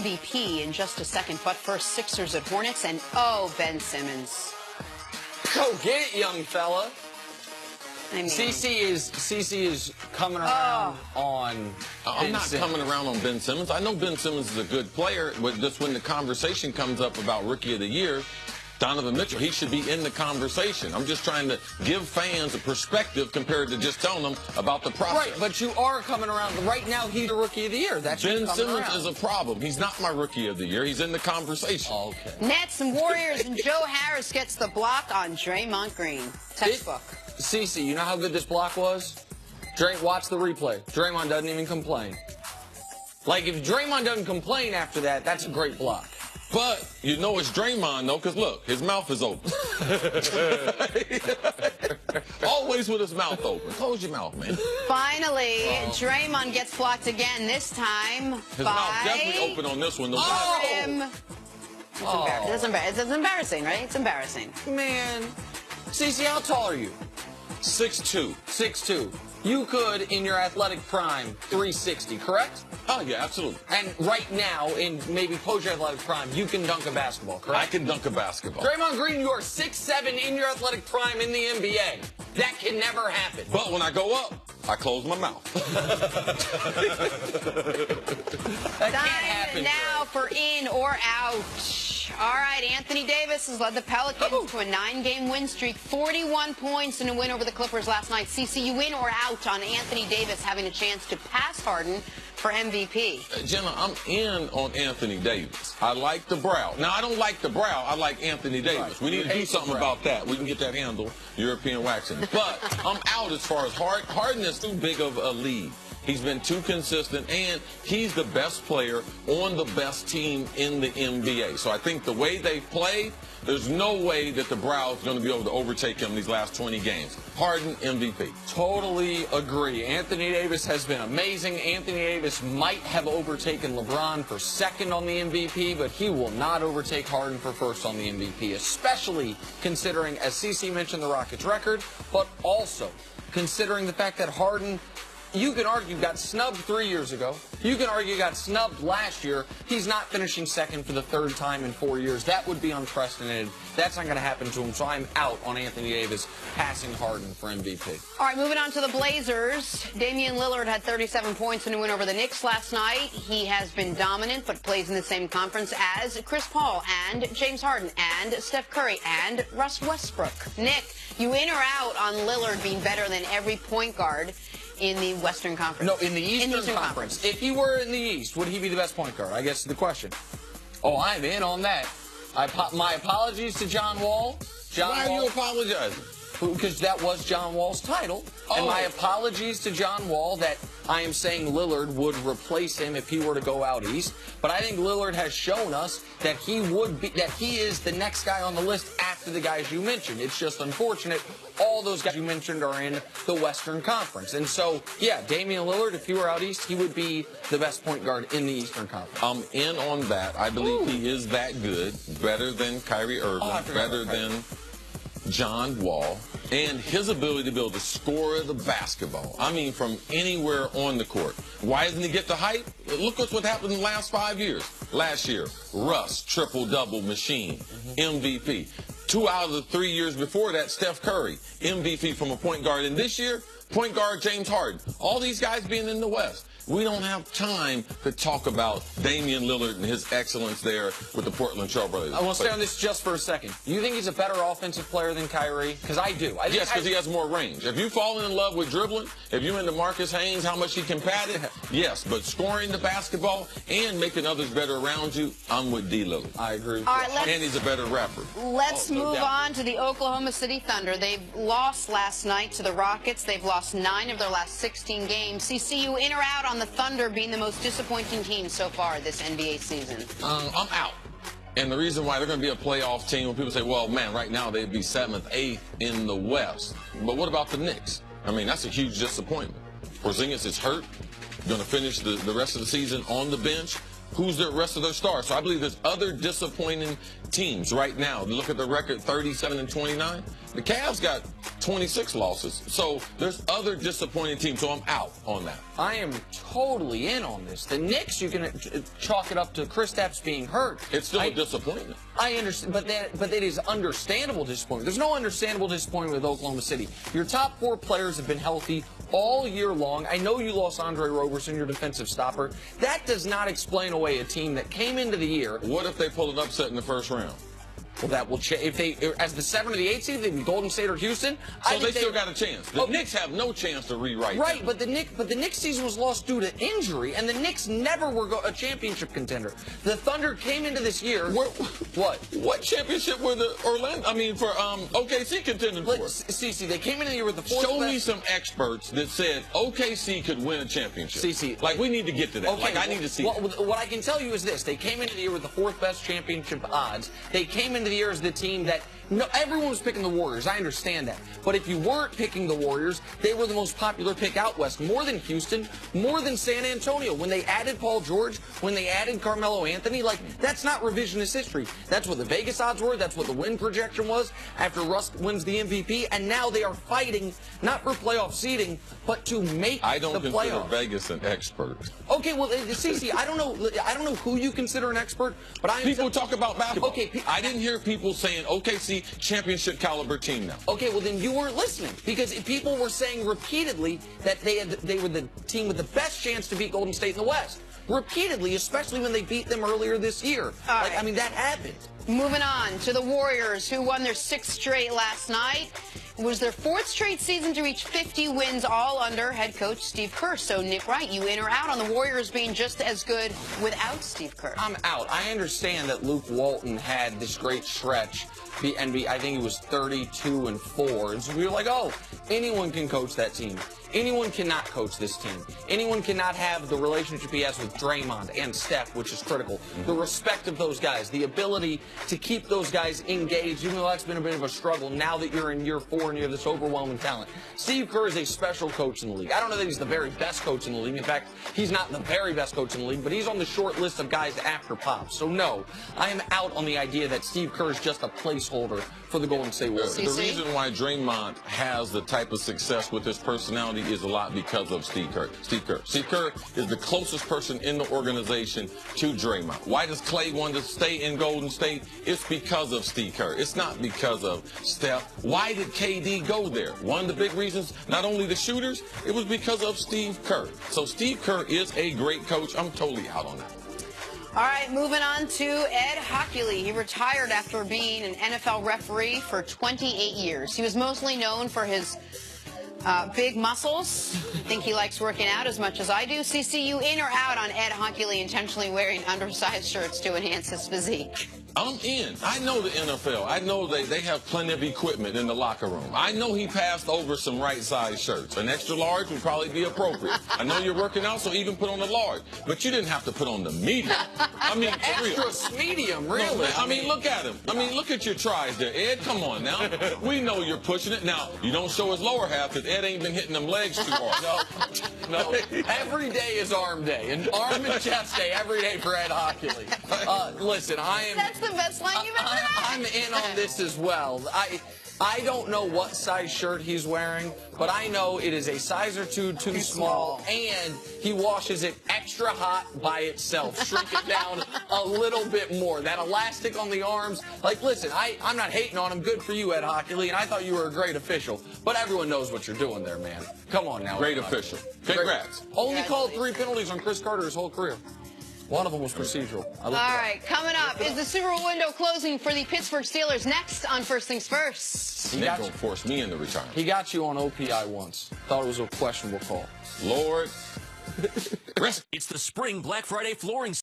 MVP in just a second. But first, Sixers at Hornets, and oh, Ben Simmons. Go get it, young fella. I mean, CC is coming around on. I'm not coming around on Ben Simmons. I know Ben Simmons is a good player, but just when the conversation comes up about Rookie of the Year, Donovan Mitchell, he should be in the conversation. I'm just trying to give fans a perspective compared to just telling them about the process. Right, but you are coming around. Right now, he's the Rookie of the Year. That's Ben Simmons is a problem. He's not my Rookie of the Year. He's in the conversation. Oh, okay. Nets and Warriors, and Joe Harris gets the block on Draymond Green. Textbook. CC, you know how good this block was? Watch the replay. Draymond doesn't even complain. Like, if Draymond doesn't complain after that, that's a great block. But you know it's Draymond, though, because look, his mouth is open. Always with his mouth open. Close your mouth, man. Finally, Draymond gets blocked again, this time His mouth definitely open on this one. It's embarrassing, right? It's embarrassing. Man. CC, how tall are you? 6'2". 6'2". You could, in your athletic prime, 360, correct? Oh, yeah, absolutely. And right now, in maybe post-athletic prime, you can dunk a basketball, correct? I can dunk a basketball. Draymond Green, you are 6'7" in your athletic prime in the NBA. That can never happen. But when I go up, I close my mouth. That can't happen. Now for in or out. All right, Anthony Davis has led the Pelicans to a 9-game win streak, 41 points in a win over the Clippers last night. CC, you in or out on Anthony Davis having a chance to pass Harden for MVP? Jenna, I'm in on Anthony Davis. I like the brow. Now, I don't like the brow. I like Anthony Davis. Right. We need to do something about that. We can get that handle, European waxing. But I'm out as far as Harden is too big of a lead. He's been too consistent, and he's the best player on the best team in the NBA. So I think the way they've played, there's no way that the Brow is going to be able to overtake him these last 20 games. Harden, MVP. Totally agree. Anthony Davis has been amazing. Anthony Davis might have overtaken LeBron for second on the MVP, but he will not overtake Harden for first on the MVP, especially considering, as CC mentioned, the Rockets' record, but also considering the fact that Harden, you can argue, got snubbed 3 years ago. You can argue got snubbed last year. He's not finishing second for the third time in 4 years. That would be unprecedented. That's not going to happen to him, so I'm out on Anthony Davis passing Harden for MVP. All right, moving on to the Blazers. Damian Lillard had 37 points in a win over the Knicks last night. He has been dominant, but plays in the same conference as Chris Paul and James Harden and Steph Curry and Russ Westbrook. Nick, you in or out on Lillard being better than every point guard in the Western Conference? No, in the Eastern Conference. If he were in the East, would he be the best point guard? I guess is the question. Oh, I'm in on that. My apologies to John Wall. Why are you apologizing? Because that was John Wall's title. Oh. And my apologies to John Wall that I am saying Lillard would replace him if he were to go out east. But I think Lillard has shown us that he is the next guy on the list after the guys you mentioned. It's just unfortunate all those guys you mentioned are in the Western Conference. And so, yeah, Damian Lillard, if he were out east, he would be the best point guard in the Eastern Conference. I'm in on that. I believe he is that good, better than Kyrie Irving, better than John Wall, and his ability to be able to score the basketball. I mean, from anywhere on the court. Why doesn't he get the hype? Look at what happened in the last 5 years. Last year, Russ, triple-double machine, MVP. 2 out of the 3 years before that, Steph Curry, MVP from a point guard. And this year, point guard James Harden. All these guys being in the West. We don't have time to talk about Damian Lillard and his excellence there with the Portland Trail Blazers. I want to stay on this just for a second. Do you think he's a better offensive player than Kyrie? Because I do. Yes, because he has more range. If you've fallen in love with dribbling, if you're into Marcus Haynes, how much he can pad it, yes. But scoring the basketball and making others better around you, I'm with D. Lillard. I agree. All right, and he's a better rapper. Let's move on to the Oklahoma City Thunder. They've lost last night to the Rockets. They've lost 9 of their last 16 games. CC, you in or out on the Thunder being the most disappointing team so far this NBA season? I'm out. And the reason why they're going to be a playoff team, when people say, well, man, right now they'd be 7th, 8th in the West. But what about the Knicks? I mean, that's a huge disappointment. Porzingis is hurt, going to finish the rest of the season on the bench. Who's the rest of their stars? So I believe there's other disappointing teams right now. Look at the record, 37-29. The Cavs got 26 losses. So there's other disappointing teams, so I'm out on that. I am totally in on this. The Knicks, you can chalk it up to Kristaps being hurt. It's still a disappointment. I understand, but it is understandable disappointment. There's no understandable disappointment with Oklahoma City. Your top 4 players have been healthy all year long. I know you lost Andre Roberson, your defensive stopper. That does not explain away a team that came into the year. What if they pull an upset in the first round? Well, that will change. If they, as the 7 or the 8 seed, they be Golden State or Houston. So they still got a chance. The Knicks have no chance to rewrite. Right, but the Knicks season was lost due to injury, and the Knicks never were a championship contender. The Thunder came into this year. What championship were the OKC contending for? CC, they came into the year with the 4th Show best. me some experts that said OKC could win a championship. CC, like we need to get to that. Okay, I need to see. What I can tell you is this: they came into the year with the 4th best championship odds. They came into the year as the team that everyone was picking the Warriors. I understand that. But if you weren't picking the Warriors, they were the most popular pick out west, more than Houston, more than San Antonio. When they added Paul George, when they added Carmelo Anthony, that's not revisionist history. That's what the Vegas odds were. That's what the win projection was after Russ wins the MVP. And now they are fighting not for playoff seeding, but to make the playoffs. I don't consider Vegas an expert. Okay, well, CC, I don't know who you consider an expert, but people talk about basketball. Okay, I didn't hear people saying OKC championship caliber team now. Okay, well then you weren't listening, because people were saying repeatedly that they were the team with the best chance to beat Golden State in the West. Repeatedly, especially when they beat them earlier this year. Right. I mean, that happened. Moving on to the Warriors, who won their 6th straight last night. It was their 4th straight season to reach 50 wins, all under head coach Steve Kerr. So, Nick Wright, you in or out on the Warriors being just as good without Steve Kerr? I'm out. I understand that Luke Walton had this great stretch, I think it was 32-4, and so we were like, oh, anyone can coach that team. Anyone cannot coach this team. Anyone cannot have the relationship he has with Draymond and Steph, which is critical. The respect of those guys, the ability to keep those guys engaged, even though that's been a bit of a struggle now that you're in year 4 and you have this overwhelming talent. Steve Kerr is a special coach in the league. I don't know that he's the very best coach in the league. In fact, he's not the very best coach in the league, but he's on the short list of guys after Pop. So no, I am out on the idea that Steve Kerr is just a placeholder for the Golden State Warriors. The reason why Draymond has the type of success with his personality is a lot because of Steve Kerr. Steve Kerr is the closest person in the organization to Draymond. Why does Clay want to stay in Golden State? It's because of Steve Kerr. It's not because of Steph. Why did KD go there? One of the big reasons, not only the shooters, it was because of Steve Kerr. So Steve Kerr is a great coach. I'm totally out on that. All right, moving on to Ed Hockley. He retired after being an NFL referee for 28 years. He was mostly known for his big muscles. I think he likes working out as much as I do. CC, you in or out on Ed Hockley intentionally wearing undersized shirts to enhance his physique? I'm in. I know the NFL. I know they have plenty of equipment in the locker room. I know he passed over some right-size shirts. An extra large would probably be appropriate. I know you're working out, so even put on the large. But you didn't have to put on the medium. I mean, for real. Extra medium, really? No, I mean, look at him. I mean, look at your tries there. Ed, come on now. We know you're pushing it. Now, you don't show his lower half because Ed ain't been hitting them legs too hard. No. Every day is arm day. And arm and chest day every day for Ed Hockley. Listen, That's the best line you've ever had. I'm in on this as well. I don't know what size shirt he's wearing, but I know it is a size or two too small, and he washes it extra hot by itself. Shrink it down a little bit more. That elastic on the arms, listen, I'm not hating on him. Good for you, Ed Hockley, and I thought you were a great official, but everyone knows what you're doing there, man. Come on now. Great official. Congrats. Only called 3 penalties on Chris Carter his whole career. One of them was procedural. All right, coming up is the Super Bowl window closing for the Pittsburgh Steelers. Next on First Things First. Nick gonna force me into retirement. He got you on OPI once. Thought it was a questionable call. Lord. It's the Spring Black Friday flooring